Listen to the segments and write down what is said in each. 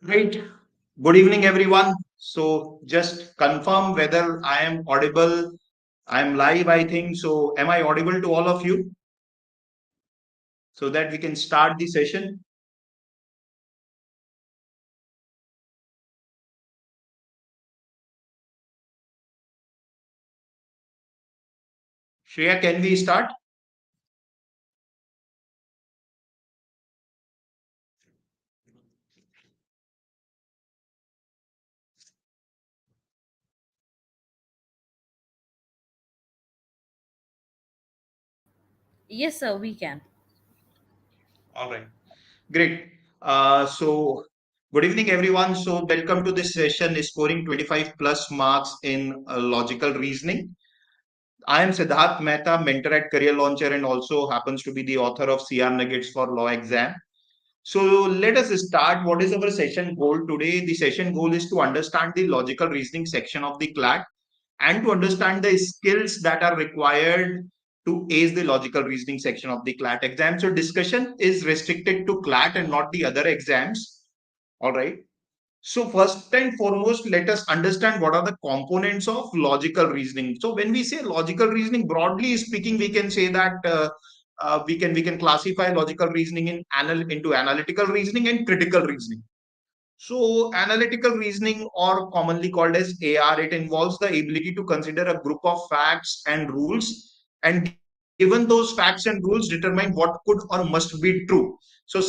Right. Good evening, everyone. So just confirm whether I am audible. I am live, I think. So am I audible to all of you so that we can start the session? Shreya, can we start? Yes, sir, we can. All right. Great. Good evening, everyone. So welcome to this session, scoring 25 plus marks in logical reasoning. I am Siddharth Mehta, mentor at Career Launcher, and also happens to be the author of CR Nuggets for Law Exam. So let us start. What is our session goal today? The session goal is to understand the logical reasoning section of the CLAT and to understand the skills that are required to ace the logical reasoning section of the CLAT exam. So discussion is restricted to CLAT and not the other exams. All right. So first and foremost, let us understand what are the components of logical reasoning. So when we say logical reasoning, broadly speaking, we can say that we can classify logical reasoning into analytical reasoning and critical reasoning. So analytical reasoning, or commonly called as AR, it involves the ability to consider a group of facts and rules, and given those facts and rules, determine what could or must be true. So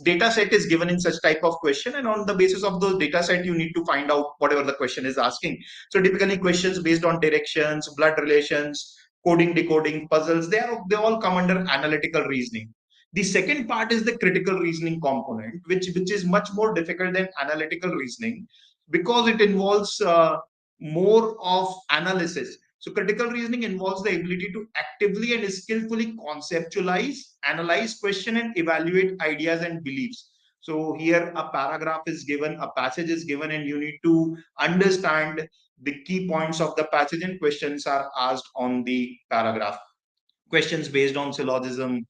data set is given in such type of question, and on the basis of those data set, you need to find out whatever the question is asking. So typically questions based on directions, blood relations, coding, decoding, puzzles, they all come under analytical reasoning. The second part is the critical reasoning component, which is much more difficult than analytical reasoning because it involves more of analysis. So critical reasoning involves the ability to actively and skillfully conceptualize, analyze, question, and evaluate ideas and beliefs. So here a paragraph is given, a passage is given, and you need to understand the key points of the passage, and questions are asked on the paragraph. Questions based on syllogism,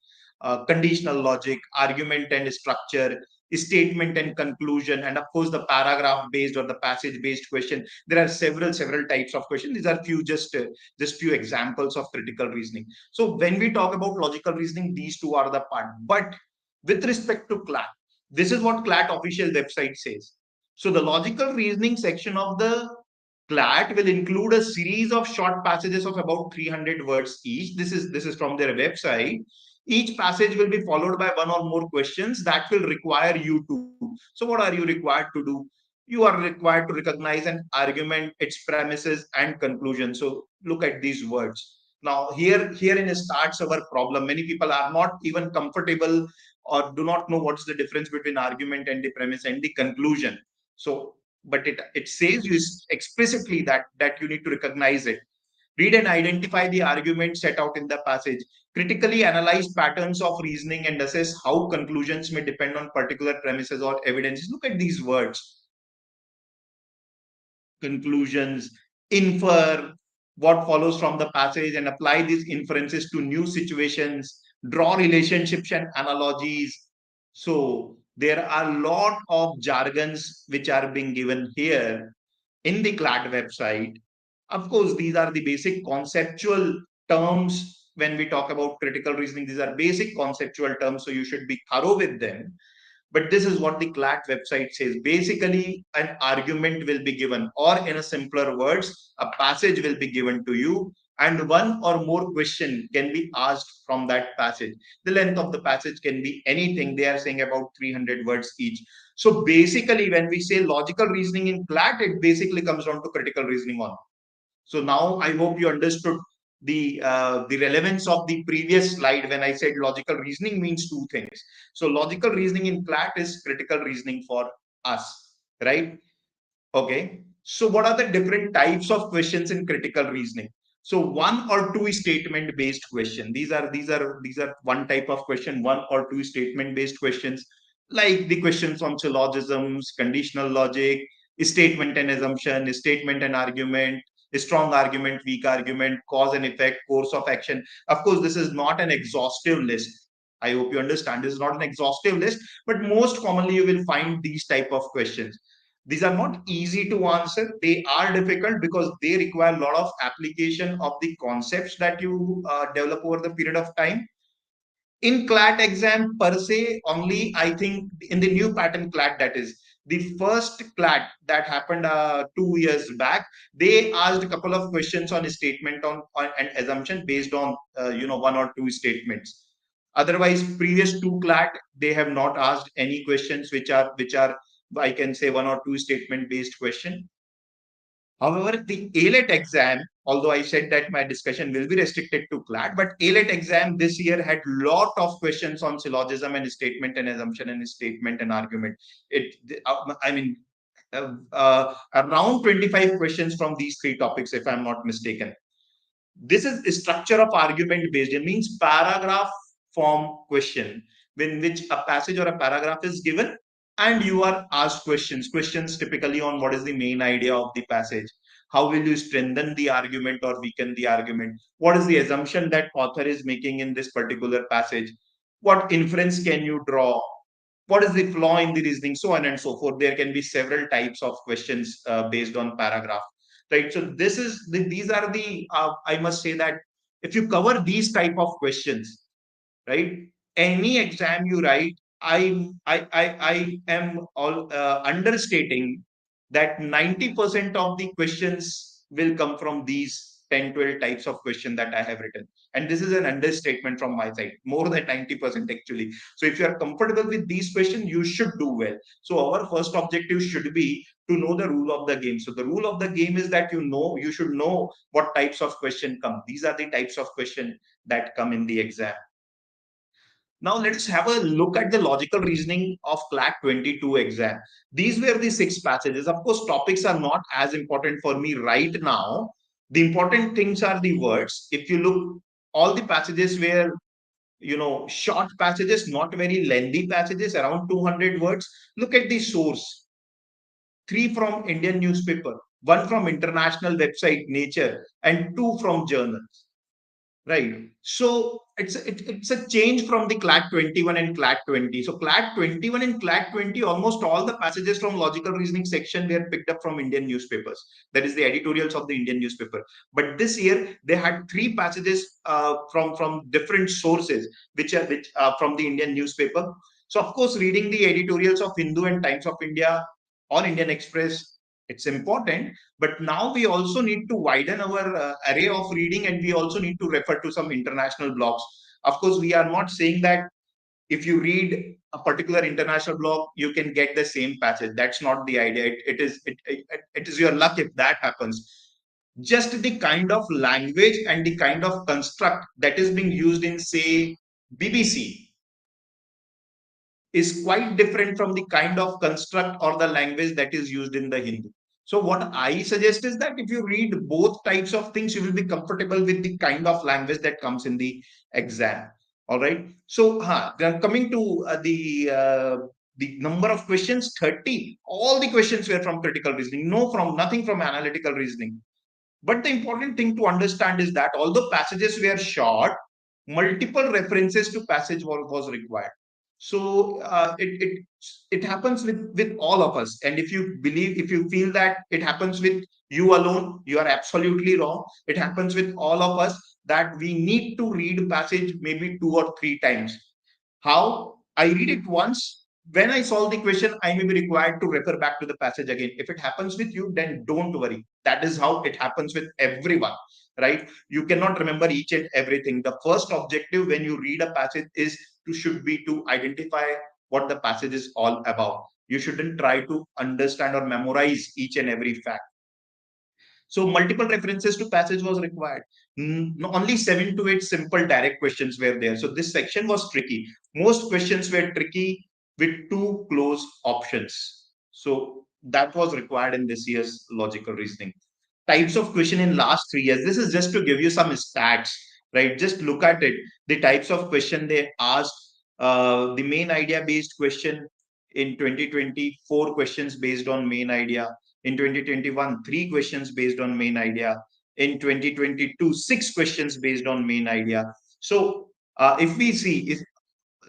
conditional logic, argument and structure, statement and conclusion, and of course the paragraph based or the passage based question. There are several types of questions. These are just few examples of critical reasoning. So when we talk about logical reasoning, these two are the part. But with respect to CLAT, this is what CLAT official website says. So the logical reasoning section of the CLAT will include a series of short passages of about 300 words each. This is from their website. Each passage will be followed by one or more questions that will require you to. So what are you required to do? You are required to recognize an argument, its premises and conclusion. So look at these words. Now herein starts our problem. Many people are not even comfortable or do not know what's the difference between argument and the premise and the conclusion. So but it says you explicitly that you need to recognize it. Read and identify the arguments set out in the passage. Critically analyze patterns of reasoning and assess how conclusions may depend on particular premises or evidences. Look at these words: conclusions, infer what follows from the passage and apply these inferences to new situations, draw relationships and analogies. So there are a lot of jargons which are being given here in the CLAT website. Of course, these are the basic conceptual terms when we talk about critical reasoning. These are basic conceptual terms, so you should be thorough with them. But this is what the CLAT website says. Basically, an argument will be given, or in a simpler words, a passage will be given to you, and one or more question can be asked from that passage. The length of the passage can be anything. They are saying about 300 words each. So basically, when we say logical reasoning in CLAT, it basically comes down to critical reasoning on. So now I hope you understood the relevance of the previous slide when I said logical reasoning means two things. So logical reasoning in CLAT is critical reasoning for us, right? Okay. So what are the different types of questions in critical reasoning? So one or two statement based question. These are one type of question. One or two statement based questions, like the questions on syllogisms, conditional logic, statement and assumption, statement and argument, strong argument, weak argument, cause and effect, course of action. Of course, this is not an exhaustive list. I hope you understand. This is not an exhaustive list, but most commonly you will find these type of questions. These are not easy to answer. They are difficult because they require a lot of application of the concepts that you develop over the period of time. In CLAT exam per se, only I think in the new pattern CLAT, that is the first CLAT that happened 2 years back, they asked a couple of questions on a statement on an assumption based on one or two statements. Otherwise, previous two CLAT they have not asked any questions which are I can say one or two statement based question. However, the ALET exam, although I said that my discussion will be restricted to CLAT, but ALET exam this year had lot of questions on syllogism and statement and assumption and statement and argument. I mean, around 25 questions from these three topics, if I'm not mistaken. This is the structure of argument based. It means paragraph form question, in which a passage or a paragraph is given and you are asked questions typically on what is the main idea of the passage, how will you strengthen the argument or weaken the argument, what is the assumption that author is making in this particular passage, what inference can you draw, what is the flaw in the reasoning, so on and so forth. There can be several types of questions based on paragraph, right? So these are the I must say that if you cover these type of questions, right, any exam you write, I am all understating that 90% of the questions will come from these 10-12 types of question that I have written. And this is an understatement from my side, more than 90% actually. So if you are comfortable with these questions, you should do well. So our first objective should be to know the rule of the game. So the rule of the game is that you should know what types of question come. These are the types of question that come in the exam. Now let's have a look at the logical reasoning of CLAT 22 exam. These were the 6 passages. Of course, topics are not as important for me right now. The important things are the words. If you look, all the passages were, short passages, not very lengthy passages, around 200 words. Look at the source. 3 from Indian newspaper, 1 from international website Nature, and 2 from journals. Right. So it's a change from the CLAT 21 and CLAT 20. So CLAT 21 and CLAT 20, almost all the passages from logical reasoning section were picked up from Indian newspapers. That is the editorials of the Indian newspaper. But this year they had 3 passages from different sources, which are from the Indian newspaper. So of course, reading the editorials of Hindu and Times of India or Indian Express, it's important, but now we also need to widen our array of reading, and we also need to refer to some international blogs. Of course, we are not saying that if you read a particular international blog, you can get the same passage. That's not the idea. It is your luck if that happens. Just the kind of language and the kind of construct that is being used in, say, BBC is quite different from the kind of construct or the language that is used in the Hindu. So what I suggest is that if you read both types of things, you will be comfortable with the kind of language that comes in the exam. All right. So then coming to the number of questions, 30. All the questions were from critical reasoning, nothing from analytical reasoning. But the important thing to understand is that although passages were short, multiple references to passage was required. So it happens with all of us. And if you feel that it happens with you alone, you are absolutely wrong. It happens with all of us that we need to read passage maybe 2 or 3 times. How? I read it once. When I solve the question, I may be required to refer back to the passage again. If it happens with you, then don't worry. That is how it happens with everyone, right? You cannot remember each and everything. The first objective when you read a passage should be to identify what the passage is all about. You shouldn't try to understand or memorize each and every fact. So multiple references to passage was required. Only 7 to 8 simple direct questions were there. So this section was tricky. Most questions were tricky with 2 close options. So that was required in this year's logical reasoning. Types of question in last 3 years. This is just to give you some stats, right? Just look at it. The types of question they asked. The main idea based question in 2020, 4 questions based on main idea. In 2021, 3 questions based on main idea. In 2022, 6 questions based on main idea. So if we see,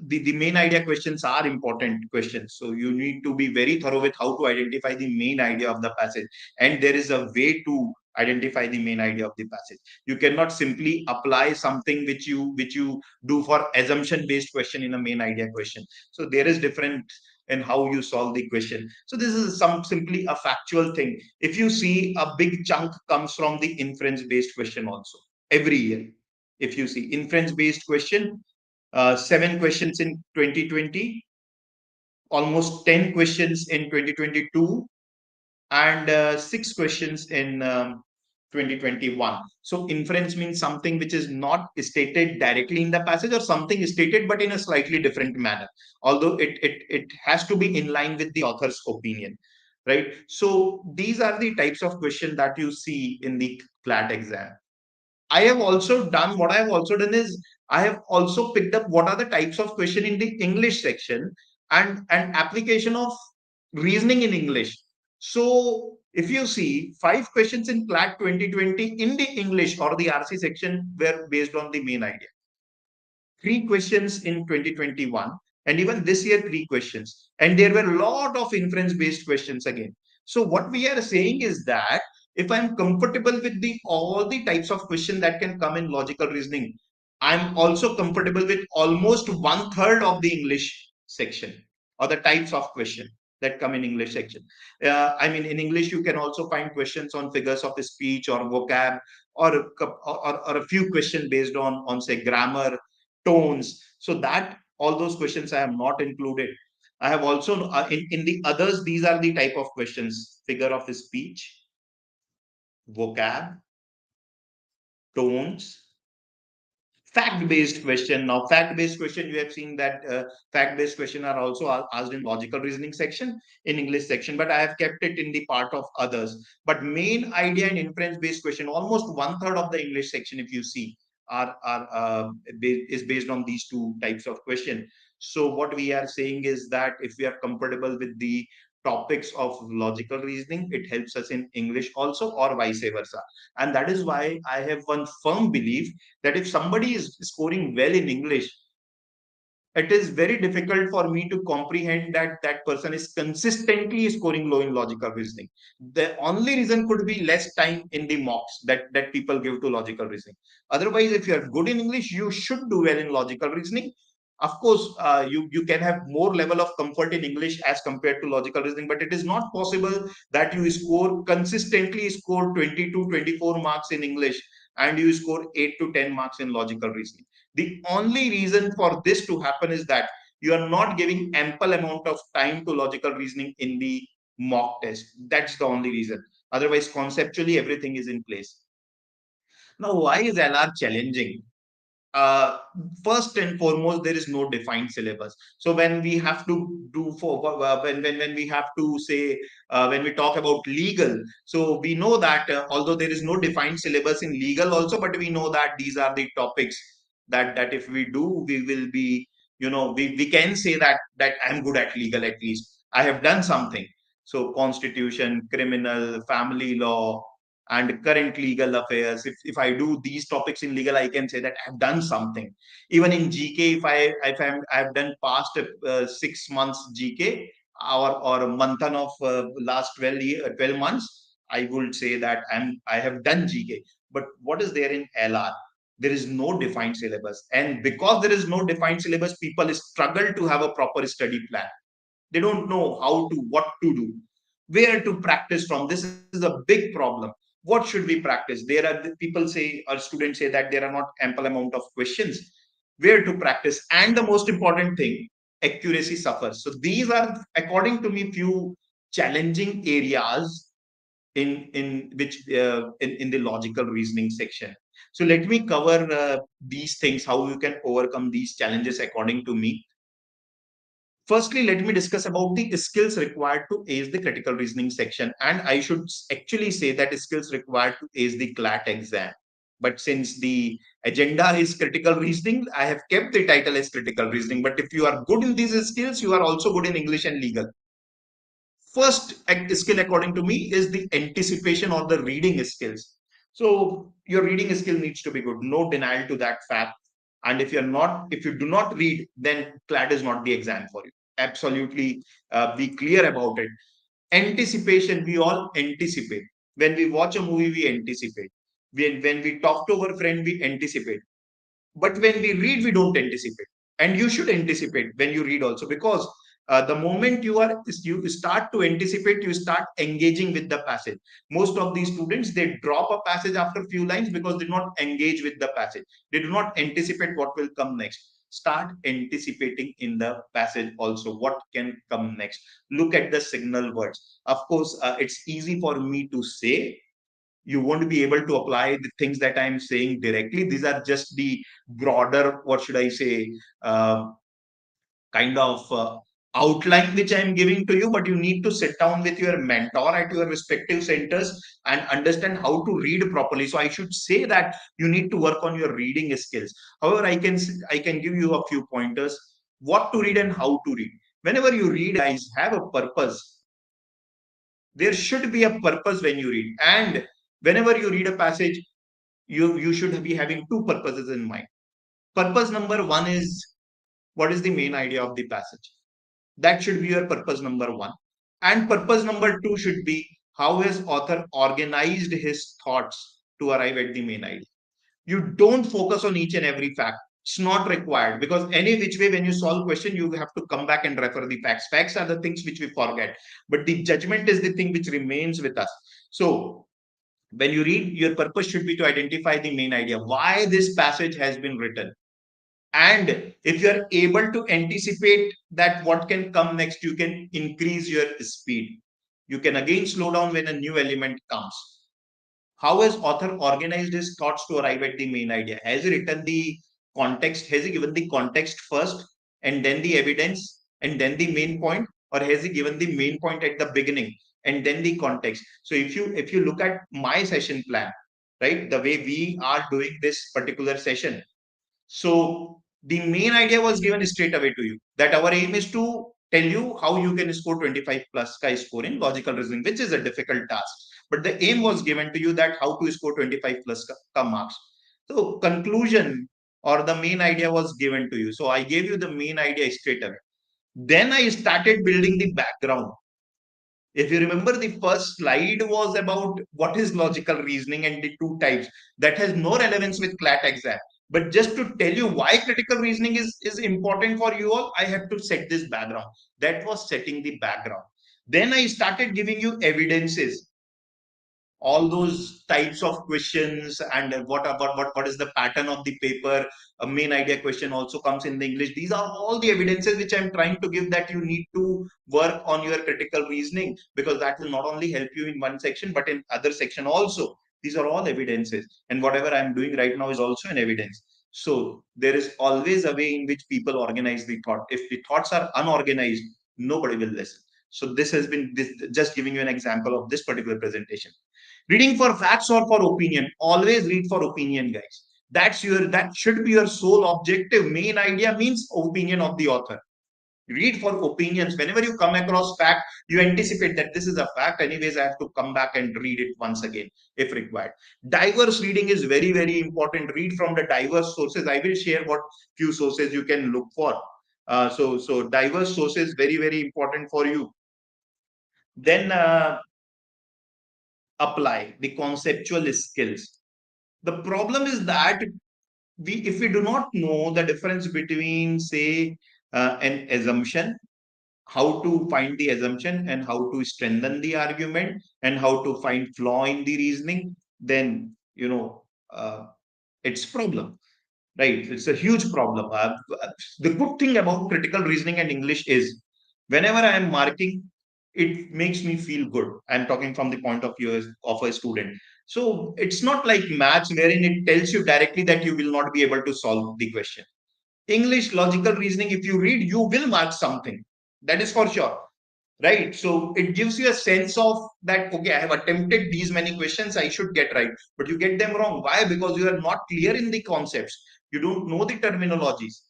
the main idea questions are important questions. So you need to be very thorough with how to identify the main idea of the passage. And there is a way to identify the main idea of the passage. You cannot simply apply something which you do for assumption based question in a main idea question. So there is different in how you solve the question. So this is some simply a factual thing. If you see, a big chunk comes from the inference based question also every year. If you see inference based question, 7 questions in 2020, almost 10 questions in 2022, and 6 questions in 2021. So inference means something which is not stated directly in the passage, or something is stated but in a slightly different manner, although it has to be in line with the author's opinion, right? So these are the types of questions that you see in the CLAT exam. I have also done what I have also done is I have also picked up what are the types of question in the English section, and an application of reasoning in English. So if you see, 5 questions in CLAT 2020 in the English or the RC section were based on the main idea. 3 questions in 2021, and even this year 3 questions, and there were a lot of inference based questions again. So what we are saying is that if I'm comfortable with the all the types of question that can come in logical reasoning, I'm also comfortable with almost 1/3 of the English section, or the types of question that come in English section. I mean, in English you can also find questions on figures of speech or vocab, or a few questions based on say grammar, tones. So that all those questions I have not included. I have also in the others, these are the type of questions: figure of speech, vocab, tones, fact-based question. Now, fact-based question, you have seen that fact-based question are also asked in logical reasoning section, in English section, but I have kept it in the part of others. But main idea and inference-based question, almost 1/3 of the English section, if you see, is based on these two types of question. So what we are saying is that if we are comfortable with the topics of logical reasoning, it helps us in English also, or vice versa. And that is why I have one firm belief that if somebody is scoring well in English, it is very difficult for me to comprehend that that person is consistently scoring low in logical reasoning. The only reason could be less time in the mocks that people give to logical reasoning. Otherwise, if you are good in English, you should do well in logical reasoning. Of course, you can have more level of comfort in English as compared to logical reasoning, but it is not possible that you consistently score 20 to 24 marks in English and you score 8 to 10 marks in logical reasoning. The only reason for this to happen is that you are not giving ample amount of time to logical reasoning in the mock test. That's the only reason. Otherwise, conceptually, everything is in place. Now, why is LR challenging? uh, First and foremost, there is no defined syllabus. So when we have to do when we have to say, when we talk about legal, so we know that although there is no defined syllabus in legal also, but we know that these are the topics that if we do, we will be, we can say that I'm good at legal, at least I have done something. So constitution, criminal, family law, and current legal affairs. If I do these topics in legal, I can say that I've done something. Even in GK, I've done past 6 months GK, or a month of last 12 months, I would say that I have done GK. But what is there in LR? There is no defined syllabus, and because there is no defined syllabus, people struggle to have a proper study plan. They don't know what to do, where to practice from. This is a big problem. What should we practice? There are people say, or students say, that there are not ample amount of questions. Where to practice? And the most important thing, accuracy suffers. So these are, according to me, few challenging areas in which in the logical reasoning section. So let me cover these things, how you can overcome these challenges according to me. Firstly, let me discuss about the skills required to ace the critical reasoning section. And I should actually say that skills required to ace the CLAT exam. But since the agenda is critical reasoning, I have kept the title as critical reasoning. But if you are good in these skills, you are also good in English and legal. First skill, according to me, is the anticipation or the reading skills. So your reading skill needs to be good. No denial to that fact. And if you do not read, then CLAT is not the exam for you. Absolutely, be clear about it. Anticipation, we all anticipate. When we watch a movie, we anticipate. When we talk to our friend, we anticipate. But when we read, we don't anticipate. And you should anticipate when you read also, because the moment you start to anticipate, you start engaging with the passage. Most of these students, they drop a passage after a few lines because they do not engage with the passage. They do not anticipate what will come next. Start anticipating in the passage also what can come next. Look at the signal words. Of course, it's easy for me to say. You won't be able to apply the things that I'm saying directly. These are just the broader, what should I say, uh, kind of outline which I'm giving to you. But you need to sit down with your mentor at your respective centers and understand how to read properly. So I should say that you need to work on your reading skills. However, I can give you a few pointers what to read and how to read. Whenever you read, guys, have a purpose. There should be a purpose when you read. And whenever you read a passage, you should be having two purposes in mind. Purpose number one is, what is the main idea of the passage? That should be your purpose number one. And purpose number two should be, how has author organized his thoughts to arrive at the main idea. You don't focus on each and every fact. It's not required, because any which way when you solve question, you have to come back and refer the facts. Facts are the things which we forget, but the judgment is the thing which remains with us. So when you read, your purpose should be to identify the main idea, why this passage has been written. And if you are able to anticipate that what can come next, you can increase your speed. You can again slow down when a new element comes. How has author organized his thoughts to arrive at the main idea? Has he written the context? Has he given the context first and then the evidence and then the main point? Or has he given the main point at the beginning and then the context? So if you look at my session plan, right, the way we are doing this particular session, so the main idea was given straight away to you, that our aim is to tell you how you can score 25 plus score in logical reasoning, which is a difficult task. But the aim was given to you that how to score 25 plus marks. So conclusion or the main idea was given to you. So I gave you the main idea straight away. Then I started building the background. If you remember, the first slide was about what is logical reasoning and the two types. That has no relevance with CLAT exam. But just to tell you why critical reasoning is important for you all, I have to set this background. That was setting the background. Then I started giving you evidences, all those types of questions, and what about what is the pattern of the paper. A main idea question also comes in the English. These are all the evidences which I'm trying to give, that you need to work on your critical reasoning, because that will not only help you in one section but in other section also. These are all evidences, and whatever I'm doing right now is also an evidence. So there is always a way in which people organize the thought. If the thoughts are unorganized, nobody will listen. So this has been this, just giving you an example of this particular presentation. Reading for facts or for opinion, always read for opinion, guys. That should be your sole objective. Main idea means opinion of the author. Read for opinions. Whenever you come across fact, you anticipate that this is a fact, anyways I have to come back and read it once again if required. Diverse reading is very, very important. Read from the diverse sources. I will share what few sources you can look for. So diverse sources, very, very important for you. Then apply the conceptual skills. The problem is that if we do not know the difference between, say, an assumption, how to find the assumption and how to strengthen the argument and how to find flaw in the reasoning, then it's problem, right? It's a huge problem. The good thing about critical reasoning and English is, whenever I am marking, it makes me feel good. I'm talking from the point of view of a student. So it's not like maths, wherein it tells you directly that you will not be able to solve the question. English logical reasoning, if you read, you will mark something. That is for sure. Right. So it gives you a sense of that, okay, I have attempted these many questions, I should get right. But you get them wrong. Why? Because you are not clear in the concepts. You don't know the terminologies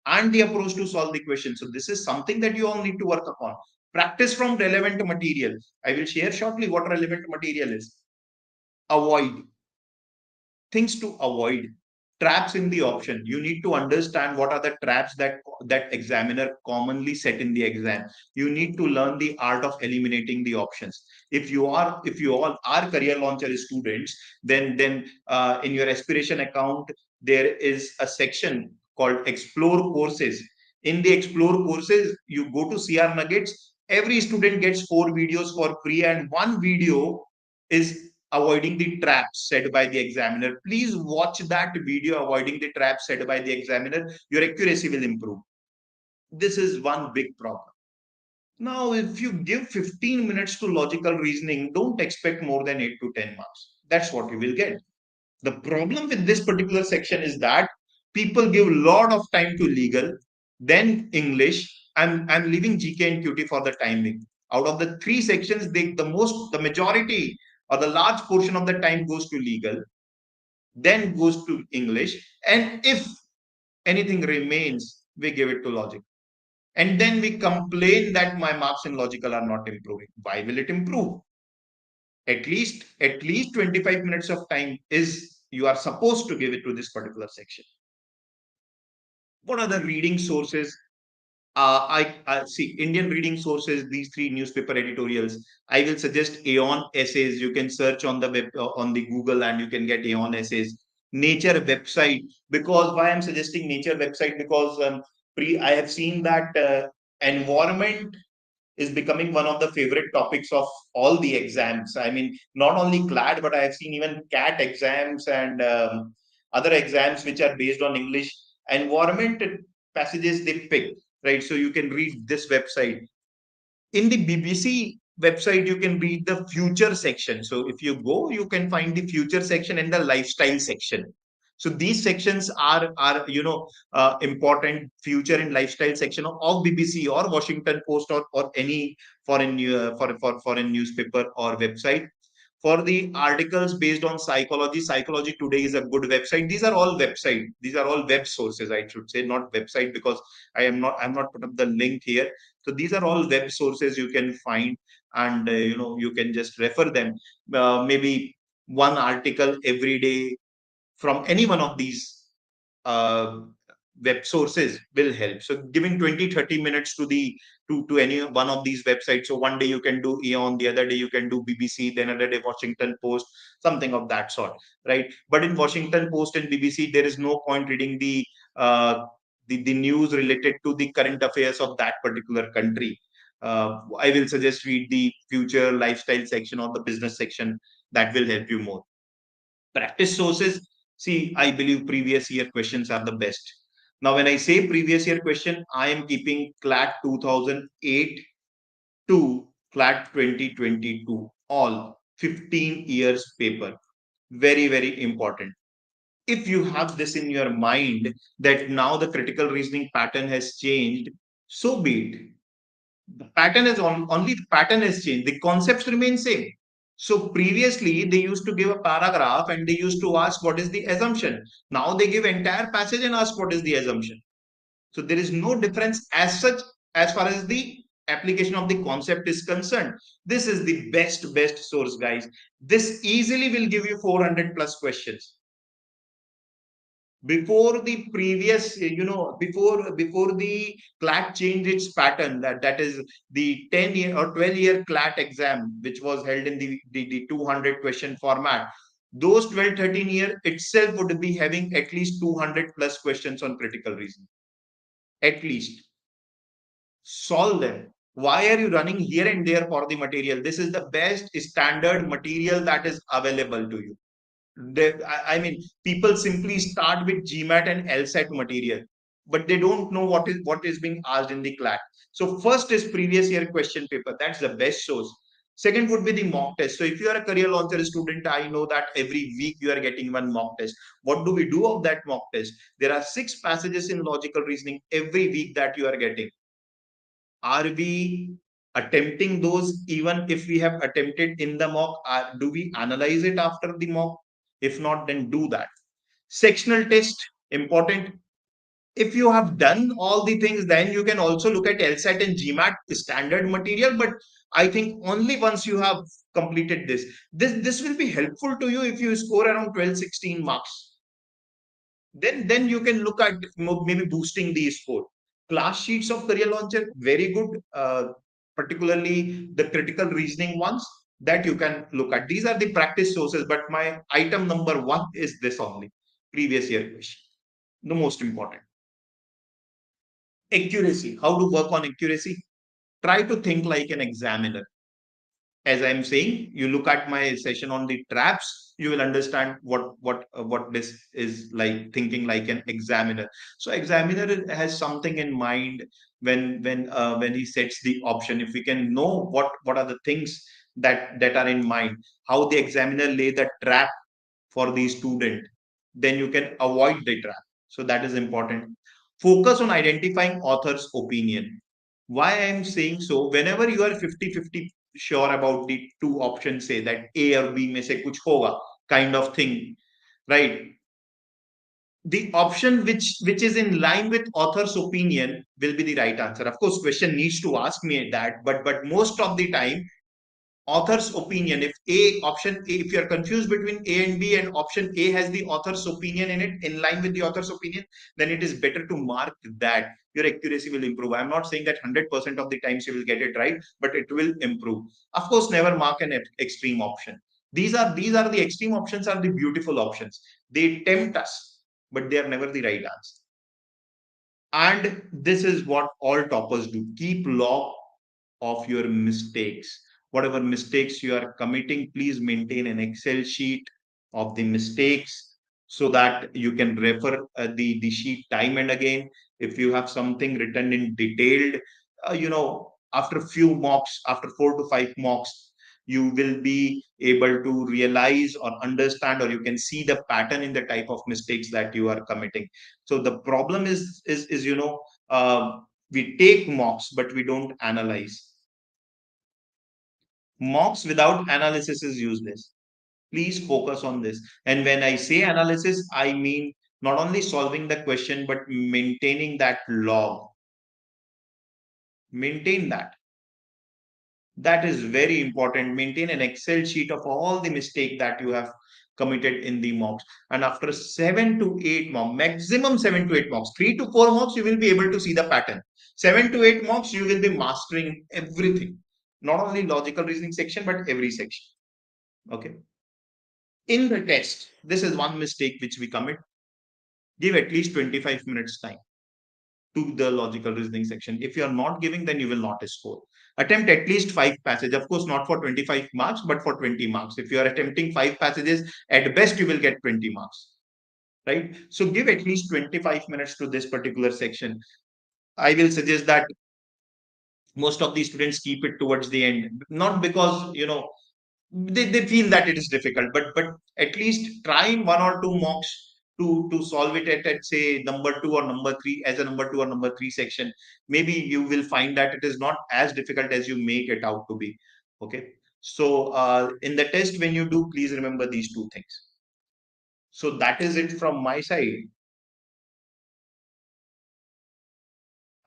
and the approach to solve the question. So this is something that you all need to work upon. Practice from relevant material. I will share shortly what relevant material is. Avoid things to avoid. traps in the option. You need to understand what are the traps that examiner commonly set in the exam. You need to learn the art of eliminating the options. If you all are career launcher students, then in your aspiration account there is a section called explore courses. In the explore courses, you go to CR nuggets. Every student gets 4 videos for free, and one video is avoiding the traps set by the examiner. Please watch that video, avoiding the traps set by the examiner. Your accuracy will improve. This is one big problem. Now, if you give 15 minutes to logical reasoning, don't expect more than 8 to 10 marks. That's what you will get. The problem with this particular section is that people give a lot of time to legal, then English. I'm leaving GK and QT for the time being. Out of the 3 sections, the majority or the large portion of the time goes to legal, then goes to English, and if anything remains, we give it to logic. And then we complain that my marks in logical are not improving. Why will it improve? At least 25 minutes of time is you are supposed to give it to this particular section. What are the reading sources? I see Indian reading sources, these 3 newspaper editorials. I will suggest Aeon essays. You can search on the web, on the Google, and you can get Aeon essays. Nature website. Because why I'm suggesting Nature website? Because I have seen that environment is becoming one of the favorite topics of all the exams. I mean, not only CLAT, but I have seen even CAT exams and other exams which are based on English. Environment passages they pick, right? So you can read this website. In the BBC website, you can read the future section. So if you go, you can find the future section and the lifestyle section. So these sections are important. Future and lifestyle section of BBC or Washington Post, or any for foreign newspaper or website. For the articles based on psychology, Psychology Today is a good website. These are all website. These are all web sources, I should say, not website, because I'm not put up the link here. So these are all web sources you can find, and you can just refer them. Maybe one article every day from any one of these uh, web sources will help. So giving 20-30 minutes to any one of these websites. So one day you can do Eon, the other day you can do BBC, then another day Washington Post, something of that sort, right? But in Washington Post and BBC, there is no point reading the news related to the current affairs of that particular country. I will suggest read the future lifestyle section or the business section. That will help you more. Practice sources. See, I believe previous year questions are the best. Now, when I say previous year question, I am keeping CLAT 2008 to CLAT 2022, all 15 years paper. Very, very important. If you have this in your mind that now the critical reasoning pattern has changed, so be it. The pattern is only the pattern has changed. The concepts remain same. So previously they used to give a paragraph and they used to ask what is the assumption. Now they give entire passage and ask what is the assumption. So there is no difference as such as far as the application of the concept is concerned. This is the best source, guys. This easily will give you 400 plus questions. Before the previous, before the CLAT changed its pattern, that is the 10-year or 12-year CLAT exam, which was held in the 200 question format. Those 12-13 year itself would be having at least 200 plus questions on critical reasoning. At least. Solve them. Why are you running here and there for the material? This is the best standard material that is available to you. I mean, people simply start with GMAT and LSAT material, but they don't know what is being asked in the CLAT. So first is previous year question paper. That's the best source. Second would be the mock test. So if you are a career launcher student, I know that every week you are getting one mock test. What do we do of that mock test? There are 6 passages in logical reasoning every week that you are getting. Are we attempting those? Even if we have attempted in the mock, do we analyze it after the mock? If not, then do that. Sectional test, important. If you have done all the things, then you can also look at LSAT and GMAT standard material. But I think only once you have completed this will be helpful to you if you score around 12-16 marks. then you can look at maybe boosting the score. Class sheets of career launcher, very good, particularly the critical reasoning ones that you can look at. These are the practice sources, but my item number one is this only, previous year question, the most important. Accuracy, how to work on accuracy. Try to think like an examiner. As I'm saying, you look at my session on the traps, you will understand what this is like, thinking like an examiner. So examiner has something in mind when he sets the option. If we can know what are the things that are in mind, how the examiner lay the trap for the student, then you can avoid the trap. So that is important. Focus on identifying author's opinion. Why I'm saying so, whenever you are 50-50 sure about the two options, say that A or B में से कुछ होगा kind of thing, right? The option which is in line with author's opinion will be the right answer. Of course, question needs to ask me that, but most of the time author's opinion, if A option A, if you are confused between A and B and option A has the author's opinion in it, in line with the author's opinion, then it is better to mark that. Your accuracy will improve. I'm not saying that 100% of the times you will get it right, but it will improve. Of course, never mark an extreme option. These are the extreme options are the beautiful options. They tempt us, but they are never the right answer. And this is what all toppers do. Keep log of your mistakes. Whatever mistakes you are committing, please maintain an Excel sheet of the mistakes so that you can refer the sheet time and again. If you have something written in detailed, after few mocks, after 4 to 5 mocks, you will be able to realize or understand, or you can see the pattern in the type of mistakes that you are committing. So the problem is we take mocks, but we don't analyze. Mocks without analysis is useless. Please focus on this. And when I say analysis, I mean not only solving the question, but maintaining that log. Maintain that. That is very important. Maintain an Excel sheet of all the mistake that you have committed in the mocks. And after 7 to 8 mocks, maximum 7 to 8 mocks, 3 to 4 mocks, you will be able to see the pattern. 7 to 8 mocks, you will be mastering everything. Not only logical reasoning section, but every section. Okay. In the test, this is one mistake which we commit. Give at least 25 minutes time to the logical reasoning section. If you are not giving, then you will not score. Attempt at least 5 passages. Of course, not for 25 marks, but for 20 marks. If you are attempting 5 passages, at best you will get 20 marks. Right? So give at least 25 minutes to this particular section. I will suggest that most of the students keep it towards the end, not because they feel that it is difficult, but at least try 1 or 2 mocks to solve it at say number 2 or number 3, as a number 2 or number 3 section. Maybe you will find that it is not as difficult as you make it out to be. Okay, so in the test, when you do, please remember these two things. So that is it from my side.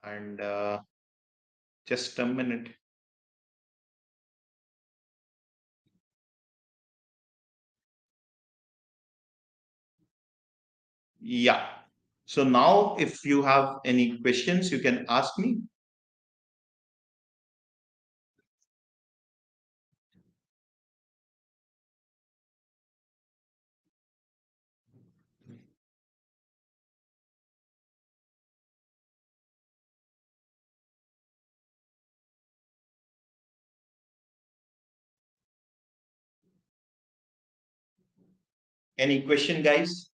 And just a minute. Yeah. So now, if you have any questions, you can ask me. Any question, guys?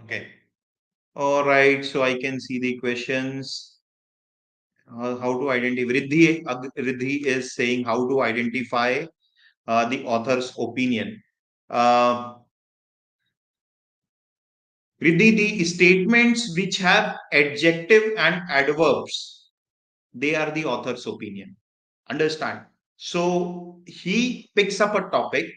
Okay. All right. So I can see the questions. How to identify? Riddhi is saying how to identify the author's opinion. Uh, Riddhi, the statements which have adjective and adverbs, they are the author's opinion. Understand? So he picks up a topic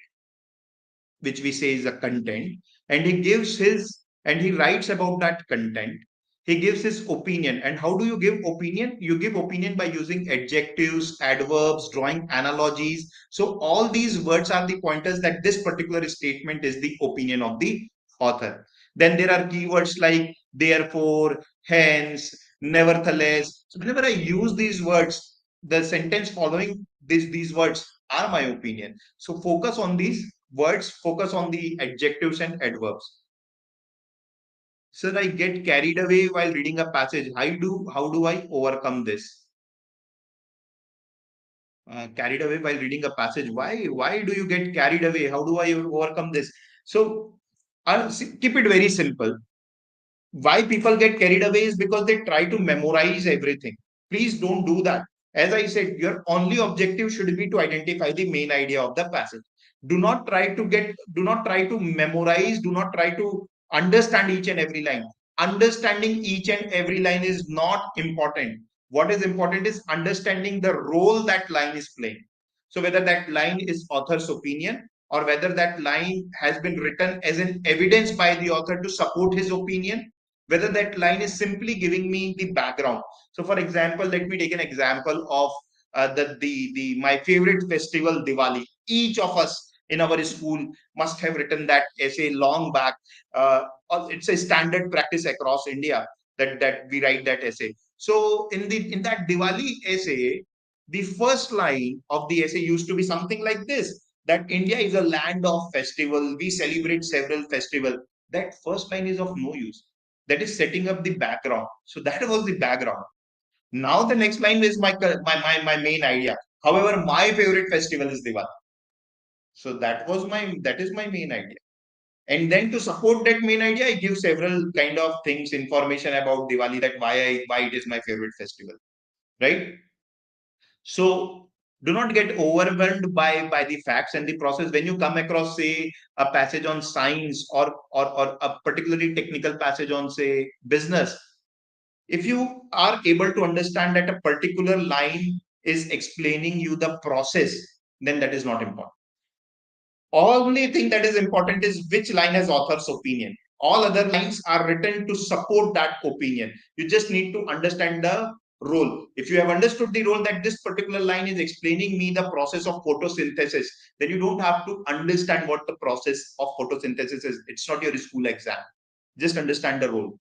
which we say is a content, and he gives his and he writes about that content. He gives his opinion. And how do you give opinion? You give opinion by using adjectives, adverbs, drawing analogies. So all these words are the pointers that this particular statement is the opinion of the author. Then there are keywords like therefore, hence, nevertheless. So whenever I use these words, the sentence following these words are my opinion. So focus on these words, focus on the adjectives and adverbs. Sir, I get carried away while reading a passage. How do I overcome this? Carried away while reading a passage. Why do you get carried away? How do I overcome this? So I'll keep it very simple. Why people get carried away is because they try to memorize everything. Please don't do that. As I said, your only objective should be to identify the main idea of the passage. Do not try to memorize, do not try to understand each and every line. Understanding each and every line is not important. What is important is understanding the role that line is playing. So whether that line is author's opinion, or whether that line has been written as an evidence by the author to support his opinion, whether that line is simply giving me the background. So for example, let me take an example of the my favorite festival, Diwali. Each of us in our school must have written that essay long back. It's a standard practice across India that we write that essay. So in that Diwali essay, the first line of the essay used to be something like this: that India is a land of festival. We celebrate several festivals. That first line is of no use. That is setting up the background. So that was the background. Now the next line is my main idea. However, my favorite festival is Diwali. So that is my main idea. And then to support that main idea, I give several kind of things, information about Diwali, that why it is my favorite festival, right? So do not get overwhelmed by the facts and the process. When you come across, say, a passage on science, or a particularly technical passage on, say, business, if you are able to understand that a particular line is explaining you the process, then that is not important. Only thing that is important is which line has author's opinion. All other lines are written to support that opinion. You just need to understand the role. If you have understood the role, that this particular line is explaining me the process of photosynthesis, then you don't have to understand what the process of photosynthesis is. It's not your school exam. Just understand the role.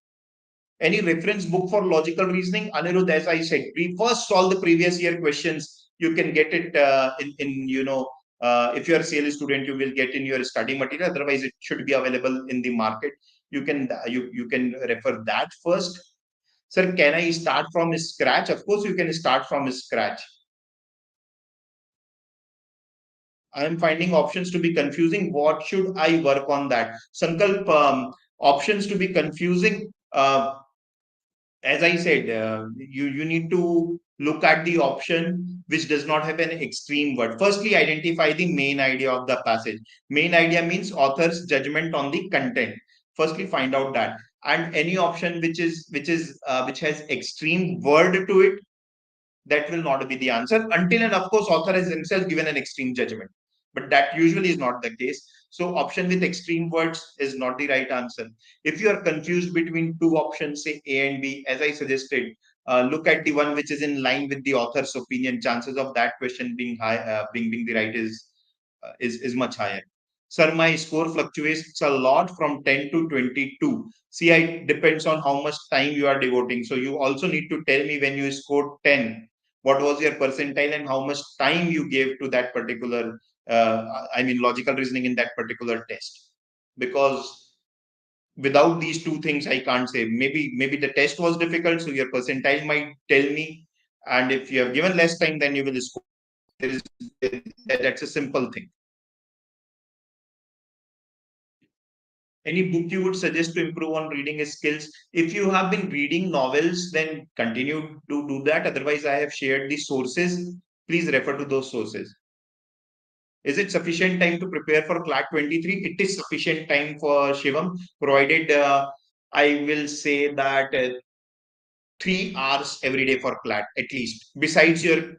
Any reference book for logical reasoning? Anirudh, as I said, we first solve the previous year questions. You can get it if you are a CLA student, you will get in your study material. Otherwise, it should be available in the market. You can refer that first. Sir, can I start from scratch? Of course, you can start from scratch. I am finding options to be confusing. What should I work on that? Sankalp, options to be confusing. As I said, you need to look at the option which does not have an extreme word. Firstly, identify the main idea of the passage. Main idea means author's judgment on the content. Firstly, find out that. And any option which has extreme word to it, that will not be the answer, until and of course author has himself given an extreme judgment, but that usually is not the case. So option with extreme words is not the right answer. If you are confused between two options, say A and B, as I suggested, look at the one which is in line with the author's opinion. Chances of that question being high, being the right is much higher. Sir, my score fluctuates a lot from 10 to 22. See, it depends on how much time you are devoting. So you also need to tell me when you scored 10, what was your percentile and how much time you gave to that particular, logical reasoning in that particular test. Because without these two things, I can't say. Maybe the test was difficult, so your percentile might tell me. And if you have given less time, then you will score. There is, that's a simple thing. Any book you would suggest to improve on reading skills? If you have been reading novels, then continue to do that. Otherwise, I have shared the sources. Please refer to those sources. Is it sufficient time to prepare for CLAT 23? It is sufficient time for Shivam, provided I will say that 3 hours every day for CLAT at least. Besides your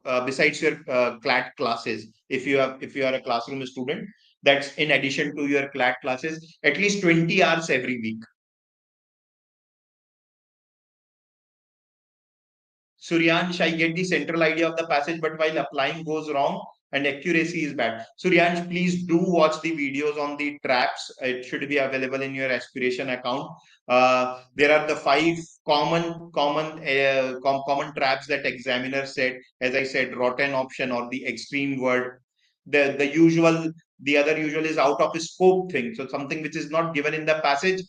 CLAT classes, if you are a classroom student, That's in addition to your CLAT classes, at least 20 hours every week. Suryansh, I get the central idea of the passage, but while applying goes wrong and accuracy is bad. Suryansh, please do watch the videos on the traps. It should be available in your aspiration account. There are the 5 common traps that examiner said. As I said, rotten option or the extreme word. The other usual is out of scope thing. So something which is not given in the passage,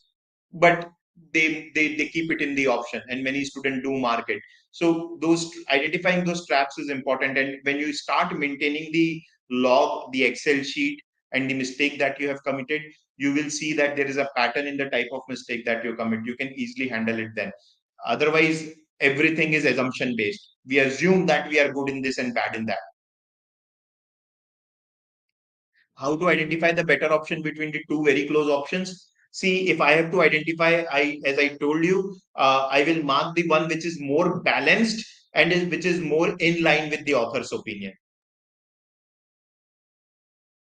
but they keep it in the option, and many students do mark it. So those identifying those traps is important. And when you start maintaining the log, the Excel sheet, and the mistake that you have committed, you will see that there is a pattern in the type of mistake that you commit. You can easily handle it then. Otherwise, everything is assumption based. We assume that we are good in this and bad in that. How to identify the better option between the two very close options? See, if I have to identify, as I told you, I will mark the one which is more balanced and which is more in line with the author's opinion.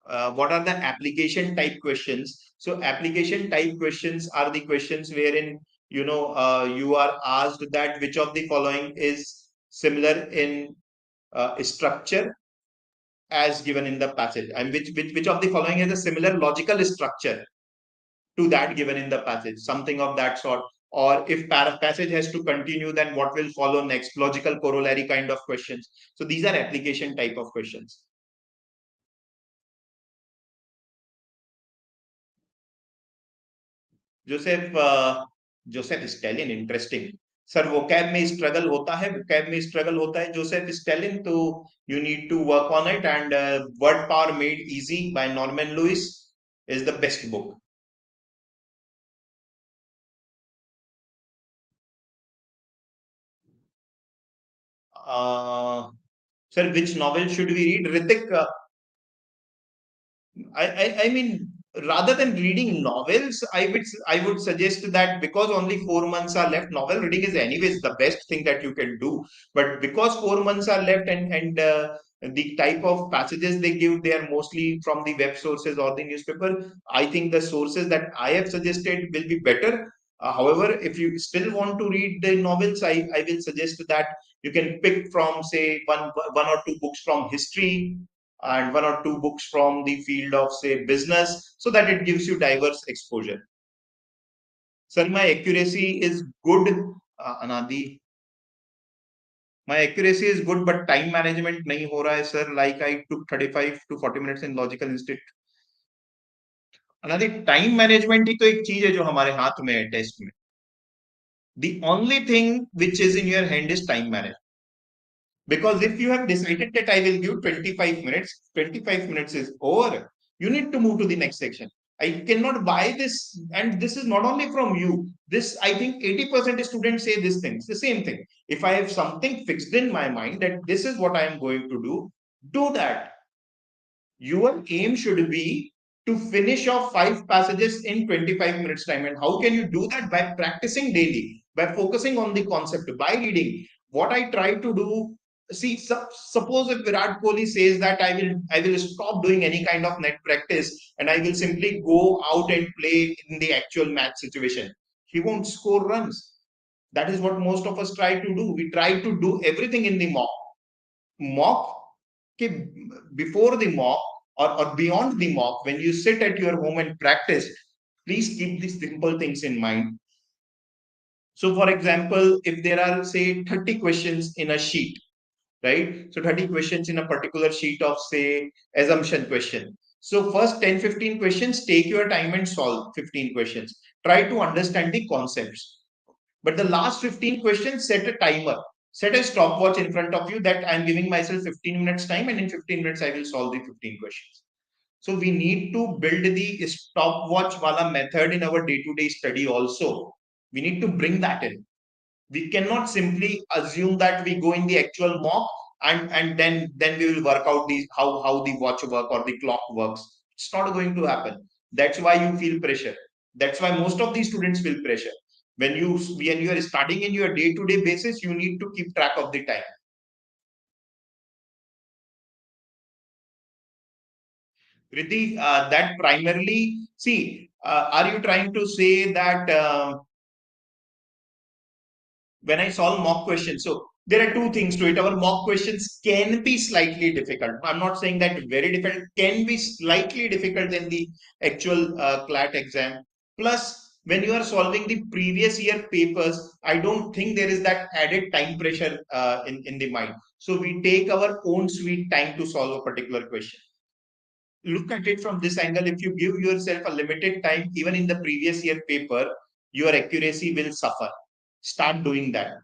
What are the application type questions? So application type questions are the questions wherein you are asked that which of the following is similar in structure as given in the passage, and which of the following has a similar logical structure to that given in the passage, something of that sort. Or if passage has to continue, then what will follow next? Logical corollary kind of questions. So these are application type of questions. Joseph Joseph Stalin interesting sir vocab में struggle होता है vocab में struggle होता है Joseph Stalin तो you need to work on it and word power made easy by Norman Lewis is the best book. Sir, which novel should we read? Ritik, I mean, rather than reading novels, I would suggest that because only 4 months are left, novel reading is anyways the best thing that you can do. But because 4 months are left, and the type of passages they give, they are mostly from the web sources or the newspaper. I think the sources that I have suggested will be better. However, if you still want to read the novels, I will suggest that you can pick from, say, one or two books from history and one or two books from the field of, say, business, so that it gives you diverse exposure. Sir, my accuracy is good, Anadi. My accuracy is good, but time management nahi ho raha hai, sir. Like I took 35 to 40 minutes in logical institute. Anadi, time management ही तो एक चीज है जो हमारे हाथ में है test में. The only thing which is in your hand is time management. Because if you have decided that I will give 25 minutes, 25 minutes is over. You need to move to the next section. I cannot buy this. And this is not only from you. This, I think 80% of students say this thing. It's the same thing. If I have something fixed in my mind that this is what I am going to do that. Your aim should be to finish off 5 passages in 25 minutes time. And how can you do that? By practicing daily, by focusing on the concept, by reading. What I try to do, see, suppose if Virat Kohli says that I will stop doing any kind of net practice and I will simply go out and play in the actual match situation, he won't score runs. That is what most of us try to do. We try to do everything in the mock. Before the mock, or beyond the mock, when you sit at your home and practice, please keep these simple things in mind. So for example, if there are, say, 30 questions in a sheet, right? So 30 questions in a particular sheet of, say, assumption question. So first 10-15 questions, take your time and solve 15 questions. Try to understand the concepts. But the last 15 questions, set a timer. Set a stopwatch in front of you that I'm giving myself 15 minutes time, and in 15 minutes I will solve the 15 questions. So we need to build the stopwatch wala method in our day-to-day study also. We need to bring that in. We cannot simply assume that we go in the actual mock and then we will work out these how the watch work or the clock works. It's not going to happen. That's why you feel pressure. That's why most of these students feel pressure. When you are starting in your day-to-day basis, you need to keep track of the time. Riddhi, that primarily, see, are you trying to say that when I solve mock questions, so there are two things to it. Our mock questions can be slightly difficult. I'm not saying that very difficult, can be slightly difficult in the actual CLAT exam. Plus, when you are solving the previous year papers, I don't think there is that added time pressure in the mind. So we take our own sweet time to solve a particular question. Look at it from this angle. If you give yourself a limited time, even in the previous year paper, your accuracy will suffer. Start doing that.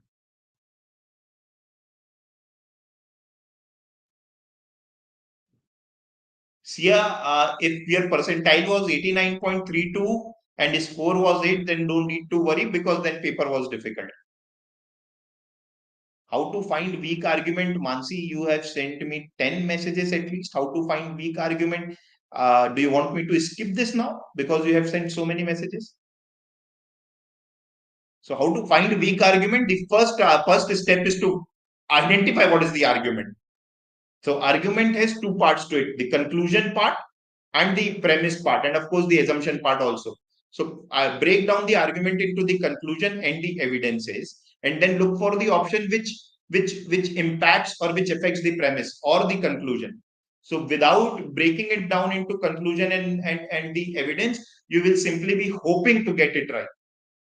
Sia, if your percentile was 89.32 and score was 8, then don't need to worry because that paper was difficult. How to find weak argument? Mansi, you have sent me 10 messages at least. How to find weak argument? Do you want me to skip this now because you have sent so many messages? So how to find weak argument? The first step is to identify what is the argument. So argument has two parts to it: the conclusion part and the premise part, and of course the assumption part also. So I break down the argument into the conclusion and the evidences, and then look for the option which impacts or which affects the premise or the conclusion. So without breaking it down into conclusion and the evidence, you will simply be hoping to get it right.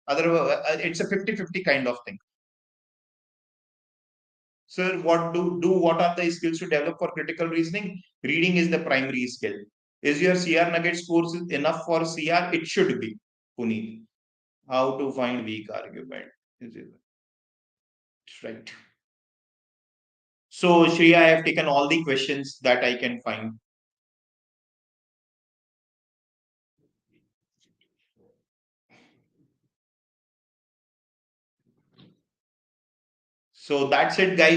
Otherwise, it's a 50-50 kind of thing. Sir, what are the skills to develop for critical reasoning? Reading is the primary skill. Is your CR nugget scores enough for CR? It should be. Puneet. How to find weak argument? Is it right? So Shreya, I have taken all the questions that I can find. So that's it, guys.